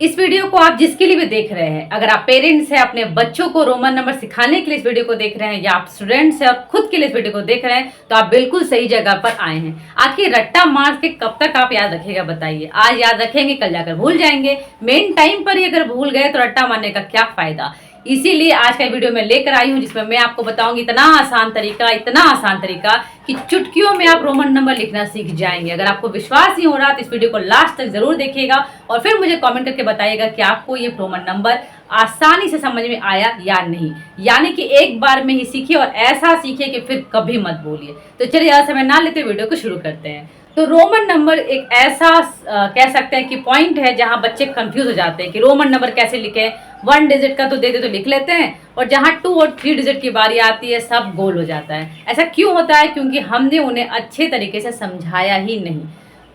इस वीडियो को आप जिसके लिए भी देख रहे हैं, अगर आप पेरेंट्स हैं, अपने बच्चों को रोमन नंबर सिखाने के लिए इस वीडियो को देख रहे हैं, या आप स्टूडेंट्स हैं और खुद के लिए इस वीडियो को देख रहे हैं, तो आप बिल्कुल सही जगह पर आए हैं। आखिर रट्टा मार के कब तक आप याद रखिएगा बताइए। आज याद रखेंगे, कल जाकर भूल जाएंगे। मेन टाइम पर ही अगर भूल गए तो रट्टा मारने का क्या फायदा। इसीलिए आज का वीडियो मैं लेकर आई हूँ, जिसमें मैं आपको बताऊंगी इतना आसान तरीका कि चुटकियों में आप रोमन नंबर लिखना सीख जाएंगे। अगर आपको विश्वास नहीं हो रहा तो इस वीडियो को लास्ट तक जरूर देखिएगा और फिर मुझे कमेंट करके बताइएगा कि आपको ये रोमन नंबर आसानी से समझ में आया या नहीं। यानी कि एक बार में ही सीखिए और ऐसा सीखिए कि फिर कभी मत भूलिए। तो चलिए ज़्यादा समय ना लेते वीडियो को शुरू करते हैं। तो रोमन नंबर एक ऐसा कह सकते हैं कि पॉइंट है जहां बच्चे कंफ्यूज हो जाते हैं कि रोमन नंबर कैसे लिखें। 1 डिजिट का तो दे दे तो लिख लेते हैं, और जहां 2 और 3 डिजिट की बारी आती है सब गोल हो जाता है। ऐसा क्यों होता है? क्योंकि हमने उन्हें अच्छे तरीके से समझाया ही नहीं।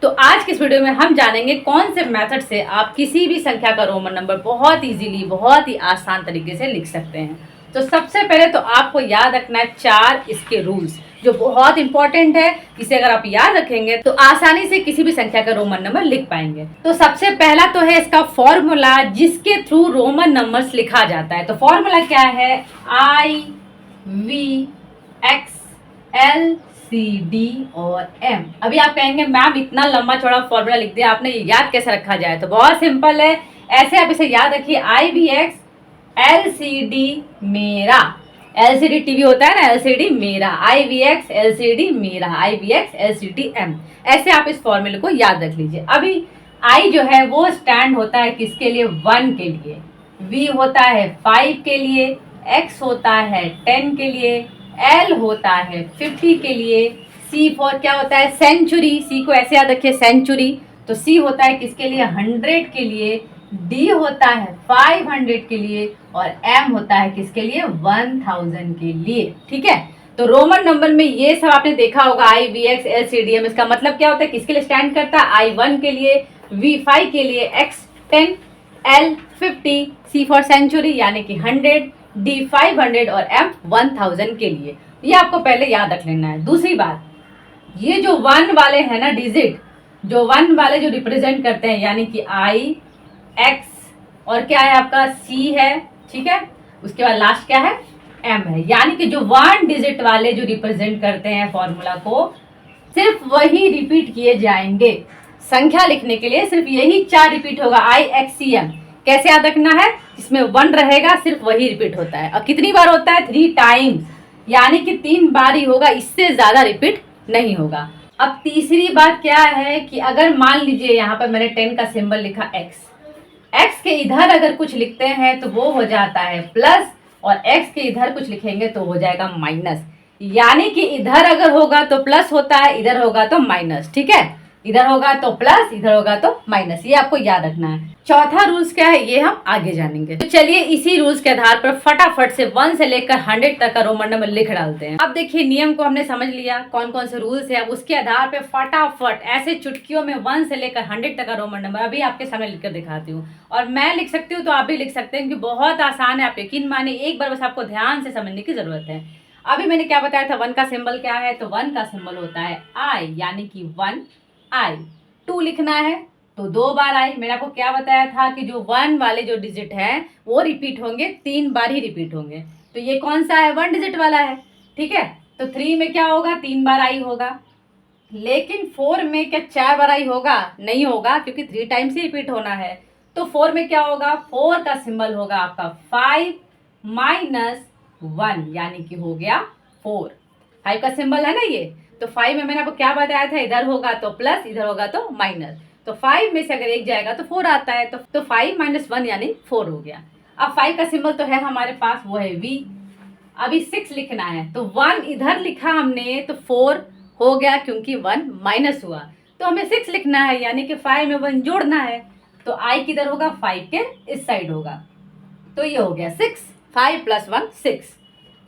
तो आज के इस वीडियो में हम जानेंगे कौन से मेथड से आप किसी भी संख्या का रोमन नंबर बहुत इजीली, बहुत ही आसान तरीके से लिख सकते हैं। तो सबसे पहले तो आपको याद रखना है 4 इसके रूल्स, जो बहुत इंपॉर्टेंट है। इसे अगर आप याद रखेंगे तो आसानी से किसी भी संख्या का रोमन नंबर लिख पाएंगे। तो सबसे पहला तो है इसका फॉर्मूला, जिसके थ्रू रोमन नंबर्स लिखा जाता है। तो फॉर्मूला क्या है? IVX LCD और M। अभी आप कहेंगे मैम इतना लंबा चौड़ा फॉर्मूला लिख दिया आपने, ये याद कैसे रखा जाए? तो बहुत सिंपल है। ऐसे आप इसे याद रखिए, IVX LCD मेरा, LCD टीवी होता है ना, LCD मेरा, IVX LCD मेरा, IVX LCD M। ऐसे आप इस फॉर्मूले को याद रख लीजिए। अभी I जो है वो स्टैंड होता है किसके लिए? 1 के लिए, V होता है 5 के लिए, X होता है 10 के लिए, L होता है 50 के लिए, C फॉर क्या होता है? सेंचुरी। C को ऐसे याद रखिए, सेंचुरी। तो C होता है किसके लिए? 100 के लिए, D होता है 500 के लिए, और M होता है किसके लिए? 1000 के लिए। ठीक है, तो रोमन नंबर में ये सब आपने देखा होगा, IVX LCD M। इसका मतलब क्या होता है? किसके लिए स्टैंड करता है? I1 के लिए, V 5 के लिए, X 10, L 50, C for century यानी कि 100, D 500 और M 1000 के लिए। ये आपको पहले याद रख लेना है। दूसरी बात, ये जो 1 वाले हैं ना डिजिट, जो 1 वाले जो रिप्रेजेंट करते हैं, यानी कि I, X और क्या है आपका? C है, ठीक है। उसके बाद लास्ट क्या है? M है। यानी कि जो 1 डिजिट वाले जो रिप्रेजेंट करते हैं फॉर्मूला को, सिर्फ वही रिपीट किए जाएंगे। संख्या लिखने के लिए सिर्फ यही 4 रिपीट होगा, IXCM। कैसे याद रखना है? इसमें 1 रहेगा, सिर्फ वही रिपीट होता है। और कितनी बार होता है? 3 टाइम्स, यानी कि 3 बार ही होगा, इससे ज्यादा रिपीट नहीं होगा। अब तीसरी बात क्या है कि अगर मान लीजिए यहाँ पर मैंने 10 का सिंबल लिखा X के इधर अगर कुछ लिखते हैं तो वो हो जाता है प्लस, और X के इधर कुछ लिखेंगे तो हो जाएगा माइनस। यानी कि इधर अगर होगा तो प्लस होता है, इधर होगा तो माइनस। ठीक है, इधर होगा तो प्लस, इधर होगा तो माइनस। ये आपको याद रखना है। चौथा रूल्स क्या है ये हम आगे जानेंगे। तो चलिए इसी रूल्स के आधार पर फटाफट से 1 से लेकर 100 तक का रोमन नंबर लिख डालते हैं। अब देखिए, नियम को हमने समझ लिया, कौन कौन से रूल्स है। अब उसके आधार पर फटाफट ऐसे चुटकियों में 1 से लेकर 100 तक का रोमन नंबर अभी आपके सामने लिखकर दिखाती हूँ। और मैं लिख सकती हूँ तो आप भी लिख सकते हैं, क्योंकि बहुत आसान है। आप यकीन मानिए, एक बार बस आपको ध्यान से समझने की जरूरत है। अभी मैंने क्या बताया था? 1 का सिंबल क्या है? तो 1 का सिंबल होता है I, यानी कि 1 I। 2 लिखना है तो 2 बार I। मैंने आपको क्या बताया था कि जो 1 वाले जो डिजिट है वो रिपीट होंगे, 3 बार ही रिपीट होंगे। तो ये कौन सा है? 1 डिजिट वाला है। ठीक है, तो 3 में क्या होगा? 3 बार I होगा। लेकिन 4 में क्या 4 बार I होगा? नहीं होगा, क्योंकि 3 टाइम्स ही रिपीट होना है। तो 4 में क्या होगा? 4 का सिंबल होगा आपका 5 माइनस 1, यानी कि हो गया 4। 5 का सिंबल है ना ये। तो 5 में मैंने आपको क्या बताया था? इधर होगा तो प्लस, इधर होगा तो माइनस। तो 5 में से अगर एक जाएगा तो 4 आता है, तो 5 माइनस 1 यानी 4 हो गया। अब 5 का सिंबल तो है हमारे पास, वो है V। अभी 6 लिखना है, तो 1 इधर लिखा हमने तो 4 हो गया, क्योंकि 1 माइनस हुआ। तो हमें 6 लिखना है, यानी कि 5 में 1 जोड़ना है। तो I किधर होगा? 5 के इस साइड होगा। तो ये हो गया 6, 5 + 1 6।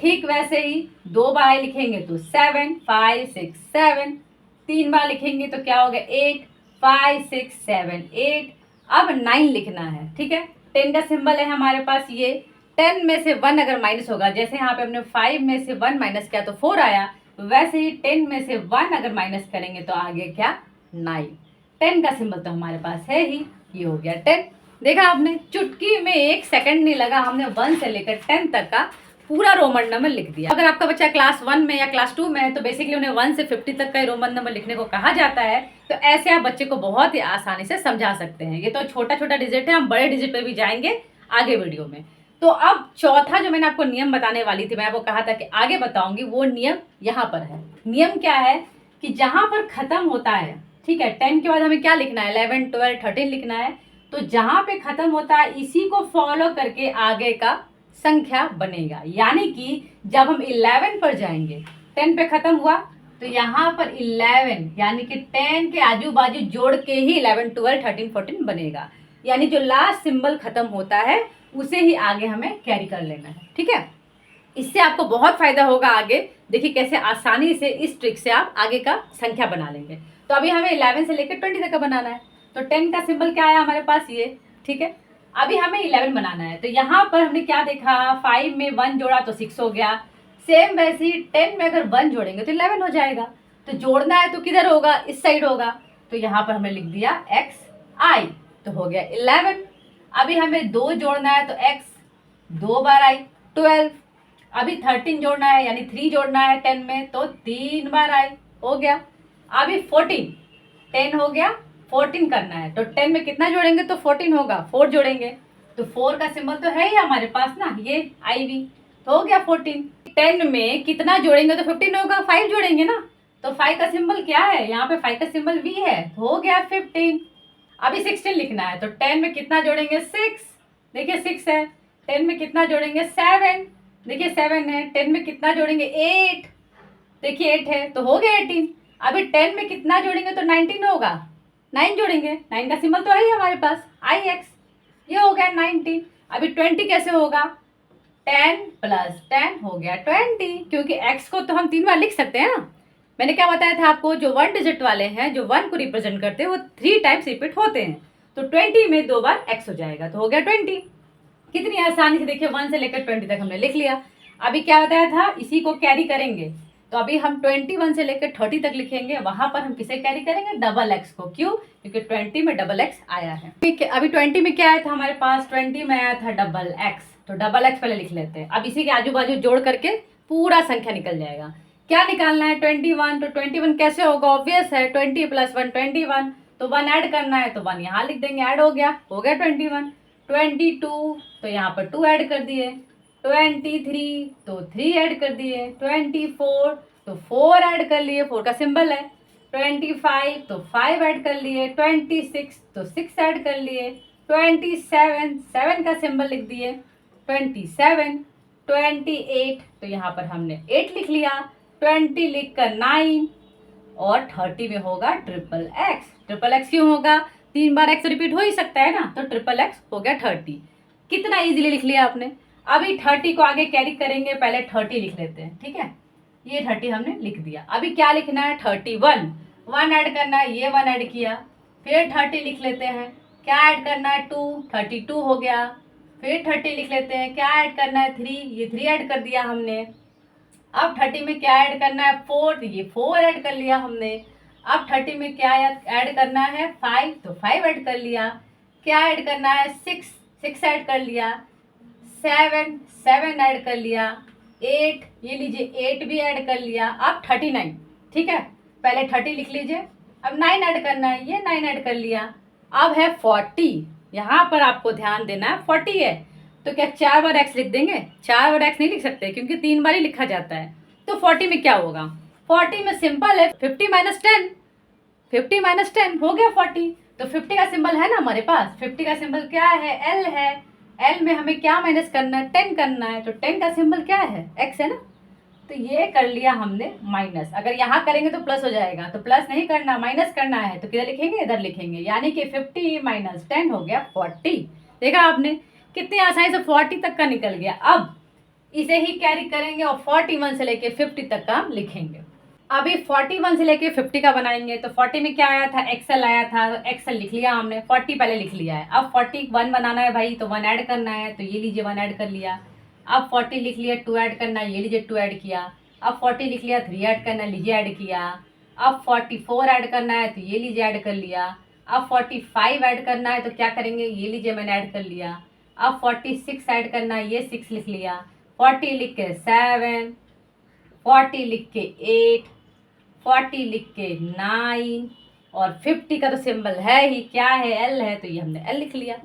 ठीक वैसे ही 2 बार I लिखेंगे तो 7, 5 6 7। 3 बार लिखेंगे तो क्या हो गया? 8, 5 6 7 8। अब 9 लिखना है। ठीक है, 10 का सिंबल है हमारे पास ये। 10 में से 1 अगर माइनस होगा, जैसे यहाँ पे हमने 5 में से 1 माइनस किया तो 4 आया, वैसे ही 10 में से 1 अगर माइनस करेंगे तो आगे क्या? 9। 10 का सिंबल तो हमारे पास है ही, ये हो गया 10। देखा आपने, चुटकी में 1 सेकंड नहीं लगा, हमने 1 से लेकर 10 तक का पूरा रोमन नंबर लिख दिया। अगर आपका बच्चा क्लास 1 में या क्लास 2 में है तो बेसिकली उन्हें 1 से 50 तक का रोमन नंबर लिखने को कहा जाता है। तो ऐसे आप बच्चे को बहुत ही आसानी से समझा सकते हैं। ये तो छोटा छोटा डिजिट है, हम बड़े डिजिट पर भी जाएंगे आगे वीडियो में। तो अब चौथा जो मैंने आपको नियम बताने वाली थी, मैं आपको कहा था कि आगे बताऊंगी, वो नियम यहाँ पर है। नियम क्या है कि जहां पर खत्म होता है, ठीक है, 10 के बाद हमें क्या लिखना है, 11, 12, 13 लिखना है। तो जहां पे खत्म होता है इसी को फॉलो करके आगे का संख्या बनेगा। यानी कि जब हम 11 पर जाएंगे, 10 पे खत्म हुआ तो यहाँ पर 11 यानी कि 10 के आजू बाजू जोड़ के ही 11, 12, 13, 14 बनेगा। यानी जो लास्ट सिंबल खत्म होता है उसे ही आगे हमें कैरी कर लेना है, ठीक है। इससे आपको बहुत फायदा होगा आगे। देखिए कैसे आसानी से इस ट्रिक से आप आगे का संख्या बना लेंगे। तो अभी हमें 11 से लेकर 20 तक का बनाना है। तो 10 का सिंबल क्या आया हमारे पास, ये, ठीक है। अभी हमें 11 बनाना है। तो यहाँ पर हमने क्या देखा, 5 में 1 जोड़ा तो 6 हो गया। सेम वैसे ही 10 में अगर 1 जोड़ेंगे तो 11 हो जाएगा। तो जोड़ना है तो किधर होगा, इस साइड होगा। तो यहाँ पर हमने लिख दिया xi, तो हो गया 11। अभी हमें 2 जोड़ना है तो x 2 बार आई 12। अभी 13 जोड़ना है यानी 3 जोड़ना है 10 में तो 3 बार आई, हो गया। अभी 14, 10 हो गया, 14 करना है तो 10 में कितना जोड़ेंगे तो 14 होगा, 4 जोड़ेंगे। तो 4 का सिंबल तो है ही हमारे पास ना, ये आई भी, तो हो गया 14। 10 में कितना जोड़ेंगे तो 15 होगा, 5 जोड़ेंगे ना। तो 5 का सिंबल क्या है, यहाँ पे 5 का सिंबल V है, तो हो गया 15। अभी 16 लिखना है तो 10 में कितना जोड़ेंगे 6, देखिए 6 है। 10 में कितना जोड़ेंगे 7, देखिए 7 है। 10 में कितना जोड़ेंगे 8, देखिए 8 है, तो हो गया 18। अभी 10 में कितना जोड़ेंगे तो 19 होगा, 9 जोड़ेंगे, 9 का सिंबल तो है ही हमारे पास IX, ये हो गया 19। अभी 20 कैसे होगा, 10 + 10 हो गया 20, क्योंकि x को तो हम 3 बार लिख सकते हैं ना। मैंने क्या बताया था आपको, जो 1 डिजिट वाले हैं, जो 1 को रिप्रेजेंट करते हैं, वो 3 टाइम्स रिपीट होते हैं। तो 20 में 2 बार x हो जाएगा, तो हो गया 20। कितनी आसानी से, देखिए 1 से लेकर 20 तक हमने लिख लिया। अभी क्या बताया था, इसी को कैरी करेंगे। तो अभी हम 21 से लेकर 30 तक लिखेंगे, वहां पर हम किसे कैरी करेंगे, डबल x को। क्यों, क्योंकि 20 में डबल x आया है। ठीक है, अभी 20 में क्या आया था हमारे पास, 20 में आया था डबल x, तो डबल x पहले लिख लेते हैं। अब इसी के आजू बाजू जोड़ करके पूरा संख्या निकल जाएगा। क्या निकालना है, 21। तो 21 कैसे होगा, ऑब्वियस है, 20 + 1 21। तो 1 ऐड करना है तो 1 यहाँ लिख देंगे, ऐड हो गया 21। 22 तो यहाँ पर 2 ऐड कर दिए। 23 तो 3 ऐड कर दिए। 24 तो 4 ऐड कर लिए, 4 का सिंबल है। 25 तो 5 ऐड कर लिए। 26 तो 6 ऐड कर लिए। 27 7 का सिंबल लिख दिए। 27 28 तो यहाँ पर हमने 8 लिख लिया। 20 लिख कर 9 और 30 में होगा ट्रिपल एक्स। ट्रिपल एक्स क्यों होगा, 3 बार एक्स रिपीट हो ही सकता है ना, तो ट्रिपल एक्स हो गया 30। कितना इजीली लिख लिया आपने। अभी 30 को आगे कैरी करेंगे, पहले 30 लिख लेते हैं, ठीक है। ये 30 हमने लिख दिया। अभी क्या लिखना है, 31, 1 ऐड करना है, ये 1 ऐड किया। फिर 30 लिख लेते हैं, क्या ऐड करना है 2, 32 हो गया। फिर 30 लिख लेते हैं, क्या ऐड करना है 3, ये 3 ऐड कर दिया हमने। अब 30 में क्या ऐड करना है 4, तो ये 4 ऐड कर लिया हमने। अब 30 में क्या ऐड करना है 5, तो 5 ऐड कर लिया। क्या ऐड करना है 6 ऐड कर लिया। 7 ऐड कर लिया। 8, ये लीजिए 8 भी ऐड कर लिया। अब 39, ठीक है, पहले 30 लिख लीजिए। अब 9 ऐड करना है, ये 9 ऐड कर लिया। अब है 40, यहाँ पर आपको ध्यान देना है, 40 है तो क्या 4 बार x लिख देंगे, 4 बार x नहीं लिख सकते क्योंकि 3 बार ही लिखा जाता है। तो 40 में क्या होगा, 40 में सिंपल है 50 - 10, 50 - 10 हो गया 40। तो 50 का सिंबल है ना हमारे पास, 50 का सिंबल क्या है, L है। L में हमें क्या माइनस करना है, 10 करना है। तो 10 का सिंबल क्या है, x है ना। तो ये कर लिया हमने माइनस। अगर यहाँ करेंगे तो प्लस हो जाएगा, तो प्लस नहीं करना, माइनस करना है। तो किधर लिखेंगे, इधर लिखेंगे। यानी कि 50 - 10 हो गया 40। देखा आपने कितनी आसानी से 40 तक का निकल गया। अब इसे ही कैरी करेंगे और 41 से लेके 50 तक का लिखेंगे। अभी 41 से लेके 50 का बनाएंगे। तो 40 में क्या आया था, एक्सेल आया था, तो एक्सेल लिख लिया हमने, 40 पहले लिख लिया है। अब 41 बनाना है भाई, तो 1 ऐड करना है, तो ये लीजिए 1 ऐड कर लिया। अब 40 लिख लिया, 2 ऐड करना है, ये लीजिए 2 ऐड किया। अब 40 लिख लिया, 3 ऐड करना है, लीजिए ऐड किया। अब 44 ऐड करना है, तो ये लीजिए ऐड कर लिया। अब 45 ऐड करना है तो क्या करेंगे, ये लीजिए मैंने ऐड कर लिया। अब 46 ऐड करना है, ये 6 लिख लिया। 40 लिख के 7, 40 लिख के 8, 40 लिख के 9, और 50 का तो सिंबल है ही, क्या है, एल है, तो ये हमने एल लिख लिया।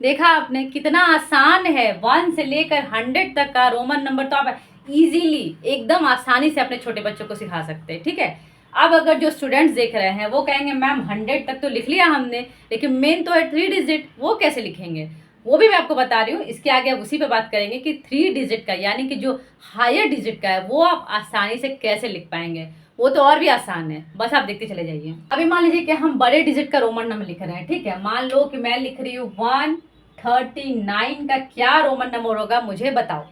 देखा आपने कितना आसान है, 1 से लेकर 100 तक का रोमन नंबर तो आप इजीली एकदम आसानी से अपने छोटे बच्चों को सिखा सकते हैं, ठीक है। अब अगर जो स्टूडेंट्स देख रहे हैं वो कहेंगे मैम 100 तक तो लिख लिया हमने, लेकिन मेन तो है 3 डिजिट, वो कैसे लिखेंगे, वो भी मैं आपको बता रही हूँ। इसके आगे आप उसी पे बात करेंगे कि 3 डिजिट का यानी कि जो हायर डिजिट का है वो आप आसानी से कैसे लिख पाएंगे, वो तो और भी आसान है, बस आप देखते चले जाइए। अभी मान लीजिए कि हम बड़े डिजिट का रोमन नंबर लिख रहे हैं, ठीक है। मान लो कि मैं लिख रही हूँ 139 का क्या रोमन नंबर होगा, मुझे बताओ।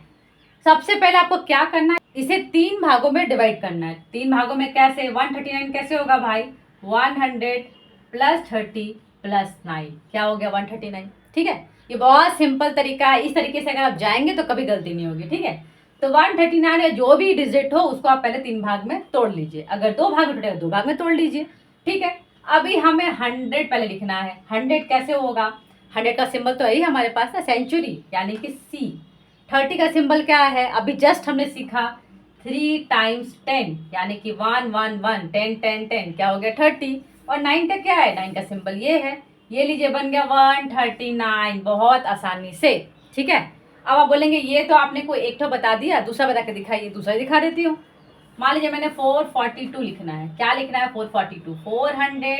सबसे पहले आपको क्या करना है, इसे 3 भागों में डिवाइड करना है। 3 भागों में कैसे, 139 कैसे होगा भाई, 100 प्लस 30 प्लस 9, क्या हो गया 139, ठीक है। ये बहुत सिंपल तरीका है, इस तरीके से अगर आप जाएंगे तो कभी गलती नहीं होगी, ठीक है। तो 139 या जो भी डिजिट हो उसको आप पहले 3 भाग में तोड़ लीजिए, अगर 2 भाग में टूटेगा 2 भाग में तोड़ लीजिए, ठीक है। अभी हमें 100 पहले लिखना है। 100 कैसे होगा, 100 का सिंबल तो यही हमारे पास है, सेंचुरी यानी कि सी। 30 का सिंबल क्या है, अभी जस्ट हमने सीखा 3 टाइम्स 10 यानी कि 1 1 1 10 10 10, क्या हो गया 30। और 9 का क्या है, 9 का सिंबल ये है, ये लीजिए बन गया 139, बहुत आसानी से, ठीक है। अब आप बोलेंगे ये तो आपने कोई एक तो बता दिया, दूसरा बता के दिखाइए, दूसरा दिखा देती हूँ। मान लीजिए मैंने 442 लिखना है, क्या लिखना है 442, 400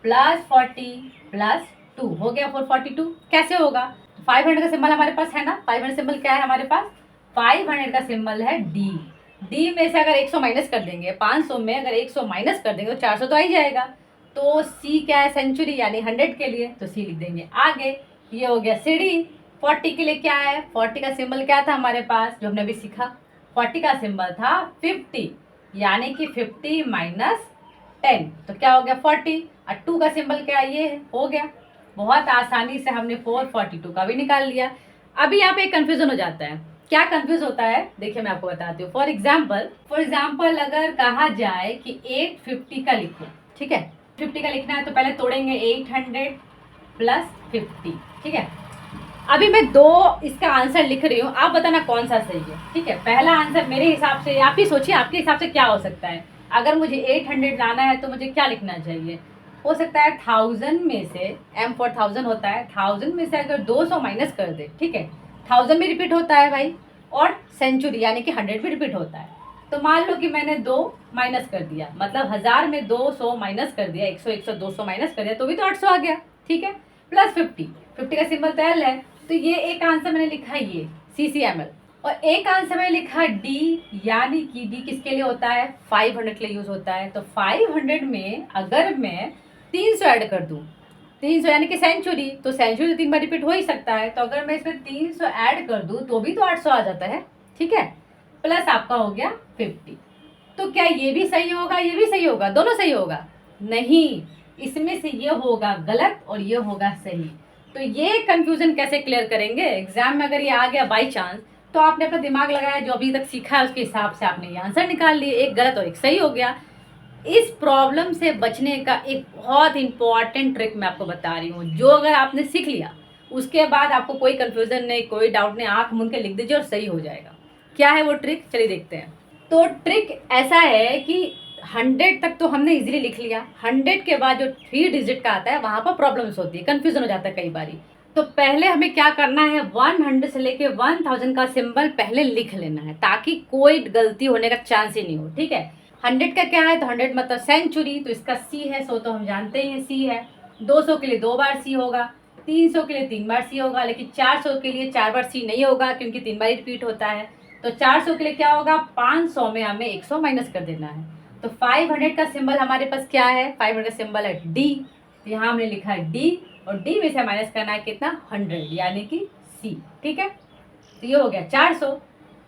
प्लस 40 प्लस 2 हो गया 442। कैसे होगा, 500 का सिंबल हमारे पास है ना, 500 सिंबल क्या है हमारे पास, 500 का सिंबल है डी। डी में से अगर 100 माइनस कर देंगे, 500 में अगर 100 माइनस कर देंगे तो 400 तो आ ही जाएगा। तो सी क्या है, सेंचुरी यानी 100 के लिए, तो सी लिख देंगे। आगे ये हो गया सी डी। 40 के लिए क्या है, 40 का सिंबल क्या था हमारे पास जो हमने अभी सीखा, 40 का सिंबल था 50 यानी कि 50 माइनस 10, तो क्या हो गया 40। और 2 का सिंबल क्या है, ये हो गया। बहुत आसानी से हमने 442 का भी निकाल लिया। अभी यहाँ पे एक कन्फ्यूजन हो जाता है, क्या कंफ्यूज होता है, देखिए मैं आपको बताती हूँ। फॉर एग्जाम्पल अगर कहा जाए कि 850 का लिखो, ठीक है, 50 का लिखना है तो पहले तोड़ेंगे 800 प्लस 50, ठीक है। अभी मैं 2 इसका आंसर लिख रही हूँ, आप बताना कौन सा सही है, ठीक है। पहला आंसर मेरे हिसाब से, आप ही सोचिए आपके हिसाब से क्या हो सकता है। अगर मुझे 800 लाना है तो मुझे क्या लिखना चाहिए, हो सकता है 1000 में से, m for 1000 होता है, 1000 में से अगर 200 माइनस कर दे, ठीक है, 1000 भी रिपीट होता है भाई, और सेंचुरी यानी कि 100 भी रिपीट होता है। तो मान लो कि मैंने 2 माइनस कर दिया, मतलब 1000 में 200 माइनस कर दिया, 100 100 200 माइनस कर दिया तो भी तो 800 आ गया, ठीक है। प्लस 50 का सिंबल तो एल है, तो ये एक आंसर मैंने लिखा है ये CCML, और एक आंसर मैंने लिखा डी यानी कि डी किसके लिए होता है, 500 के लिए यूज होता है। तो 500 में अगर मैं 300 ऐड कर दूं, 300 यानी कि सेंचुरी, तो सेंचुरी 3 बार रिपीट हो ही सकता है, तो अगर मैं इसमें 300 ऐड कर दूं तो भी तो 800 आ जाता है, ठीक है। प्लस आपका हो गया 50। तो क्या ये भी सही होगा, ये भी सही होगा, दोनों सही होगा, नहीं, इसमें से ये होगा गलत और ये होगा सही। तो ये कंफ्यूजन कैसे क्लियर करेंगे, एग्जाम में अगर ये आ गया बाई चांस, तो आपने अपना दिमाग लगाया, जो अभी तक सीखा है उसके हिसाब से आपने ये आंसर निकाल लिए, एक गलत और एक सही हो गया। इस प्रॉब्लम से बचने का एक बहुत इंपॉर्टेंट ट्रिक मैं आपको बता रही हूँ, जो अगर आपने सीख लिया उसके बाद आपको कोई कंफ्यूजन नहीं, कोई डाउट नहीं, आंख मूंद के लिख दीजिए और सही हो जाएगा। क्या है वो ट्रिक, चलिए देखते हैं। तो ट्रिक ऐसा है कि 100 तक तो हमने इजीली लिख लिया, 100 के बाद जो 3 डिजिट का आता है वहाँ पर प्रॉब्लम्स होती है, कंफ्यूजन हो जाता है कई बारी। तो पहले हमें क्या करना है, 100 से लेके 1000 का सिंबल पहले लिख लेना है, ताकि कोई गलती होने का चांस ही नहीं हो, ठीक है। 100 का क्या है, तो 100 मतलब सेंचुरी, तो इसका सी है, सो तो हम जानते ही हैं सी है। 200 के लिए 2 बार सी होगा, 300 के लिए 3 बार सी होगा, लेकिन 400 के लिए 4 बार सी नहीं होगा क्योंकि 3 बार रिपीट होता है। तो 400 के लिए क्या होगा, 500 में हमें 100 माइनस कर देना है। तो 500 का सिंबल हमारे पास क्या है, 500 का सिंबल है डी, तो यहाँ हमने लिखा है डी, और डी में से माइनस करना है कितना, 100 यानी कि सी, ठीक है। तो ये हो गया 400।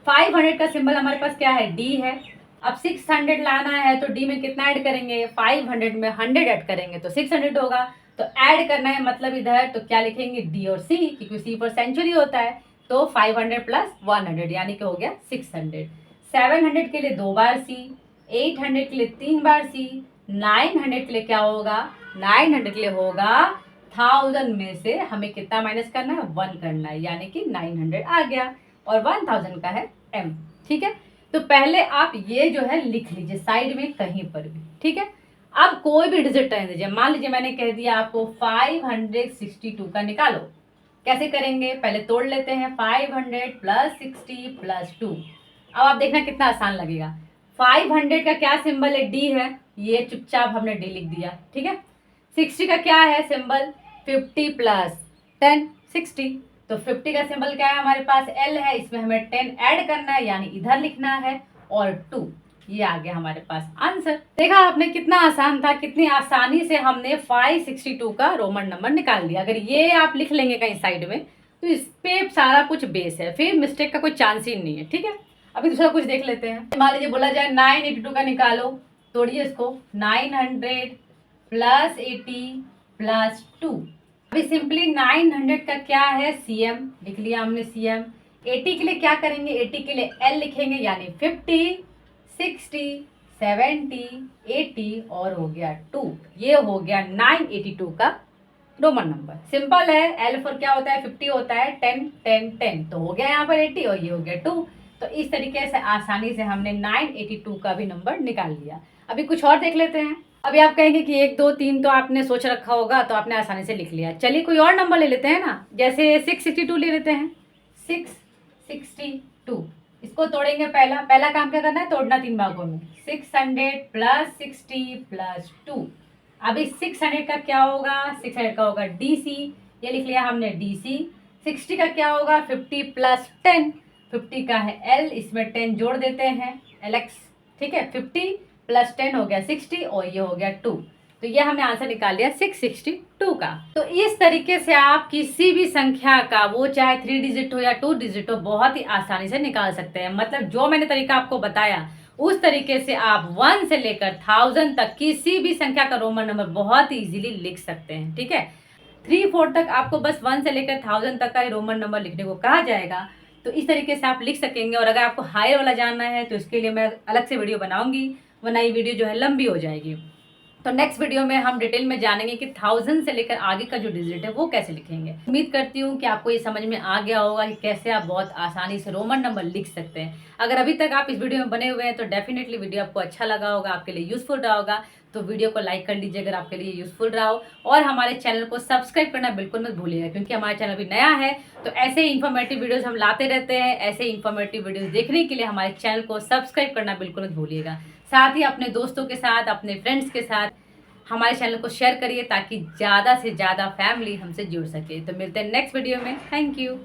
500 का सिंबल हमारे पास क्या है, डी है। अब 600 लाना है तो डी में कितना ऐड करेंगे, 500 में 100 ऐड करेंगे तो 600 होगा। तो ऐड करना है मतलब इधर तो क्या लिखेंगे, डी और सी, क्योंकि सी पर सेंचुरी होता है। तो 500 प्लस 100 यानी कि हो गया 600। 700 के लिए 2 बार सी, 800 के लिए 3 बार सी, 900 के लिए क्या होगा, 900 के लिए होगा 1000 में से हमें कितना माइनस करना है, 1 करना है, यानी कि 900 आ गया और 1000 का है m। ठीक है, तो पहले आप ये जो है लिख लीजिए साइड में कहीं पर भी। ठीक है, अब कोई भी डिजिट रहने दीजिए। मान लीजिए मैंने कह दिया आपको 562 का निकालो। कैसे करेंगे, पहले तोड़ लेते हैं। 500 प्लस 60 प्लस 2। अब आप देखना कितना आसान लगेगा। 500 का क्या सिंबल है, डी है, ये चुपचाप हमने डी लिख दिया। ठीक है, 60 का क्या है सिंबल, 50 प्लस 10 60। तो 50 का सिंबल क्या है हमारे पास, एल है, इसमें हमें 10 ऐड करना है यानी इधर लिखना है, और 2, ये आ गया हमारे पास आंसर। देखा आपने कितना आसान था, कितनी आसानी से हमने 562 का रोमन नंबर निकाल दिया। अगर ये आप लिख लेंगे कहीं साइड में तो इस पे सारा कुछ बेस है, फिर मिस्टेक का कोई चांस ही नहीं है। ठीक है, अभी दूसरा कुछ देख लेते हैं। मान लीजिए बोला जाए 982 का निकालो, तोड़िए इसको। 900 प्लस 80 प्लस 2। अभी सिंपली 900 का क्या है, सीएम लिख लिया हमने, सीएम। 80 के लिए क्या करेंगे, 80 के लिए एल लिखेंगे, यानी 50 60 70 80 और हो गया 2। ये हो गया 982 का रोमन नंबर। सिंपल है, एल फॉर क्या होता है, 50 होता है, 10 10 10, तो हो गया यहाँ पर 80 और ये हो गया 2। तो इस तरीके से आसानी से हमने 982 का भी नंबर निकाल लिया। अभी कुछ और देख लेते हैं। अभी आप कहेंगे कि 1 2 3 तो आपने सोच रखा होगा, तो आपने आसानी से लिख लिया। चलिए कोई और नंबर ले लेते हैं ना, जैसे 662 ले लेते हैं। 662 इसको तोड़ेंगे। पहला काम क्या करना है, तोड़ना 3 भागों में। 600 प्लस 60 प्लस 2। अभी 600 का क्या होगा, 600 का होगा डीसी, ये लिख लिया हमने डीसी। 60 का क्या होगा, 50 प्लस 10, 50 का है एल, इसमें 10 जोड़ देते हैं, एलेक्स। ठीक है, 50 प्लस 10 हो गया 60 और ये हो गया 2। तो ये हमने आंसर निकाल लिया 662 का। तो इस तरीके से आप किसी भी संख्या का, वो चाहे 3 डिजिट हो या 2 डिजिट हो, बहुत ही आसानी से निकाल सकते हैं। मतलब जो मैंने तरीका आपको बताया उस तरीके से आप 1 से लेकर 1000 तक किसी भी संख्या का रोमन नंबर बहुत ही इजीली लिख सकते हैं। ठीक है, 3 4 तक आपको बस 1 से लेकर 1000 तक का रोमन नंबर लिखने को कहा जाएगा। तो इस तरीके से आप लिख सकेंगे। और अगर आपको हायर वाला जानना है तो इसके लिए मैं अलग से वीडियो बनाऊंगी, वरना ये वीडियो जो है लंबी हो जाएगी। तो नेक्स्ट वीडियो में हम डिटेल में जानेंगे कि 1000 से लेकर आगे का जो डिजिट है वो कैसे लिखेंगे। उम्मीद करती हूँ कि आपको ये समझ में आ गया होगा कि कैसे आप बहुत आसानी से रोमन नंबर लिख सकते हैं। अगर अभी तक आप इस वीडियो में बने हुए हैं तो डेफिनेटली वीडियो आपको अच्छा लगा होगा, आपके लिए यूजफुल रहा होगा। तो वीडियो को लाइक कर लीजिए अगर आपके लिए यूजफुल रहा हो, और हमारे चैनल को सब्सक्राइब करना बिल्कुल मत भूलिएगा, क्योंकि हमारा चैनल अभी नया है। तो ऐसे ही इन्फॉर्मेटिव वीडियोस हम लाते रहते हैं। ऐसे इन्फॉर्मेटिव वीडियोस देखने के लिए हमारे चैनल को सब्सक्राइब करना बिल्कुल मत भूलिएगा। साथ ही अपने दोस्तों के साथ, अपने फ्रेंड्स के साथ हमारे चैनल को शेयर करिए, ताकि ज़्यादा से ज़्यादा फैमिली हमसे जुड़ सके। तो मिलते हैं नेक्स्ट वीडियो में। Thank you.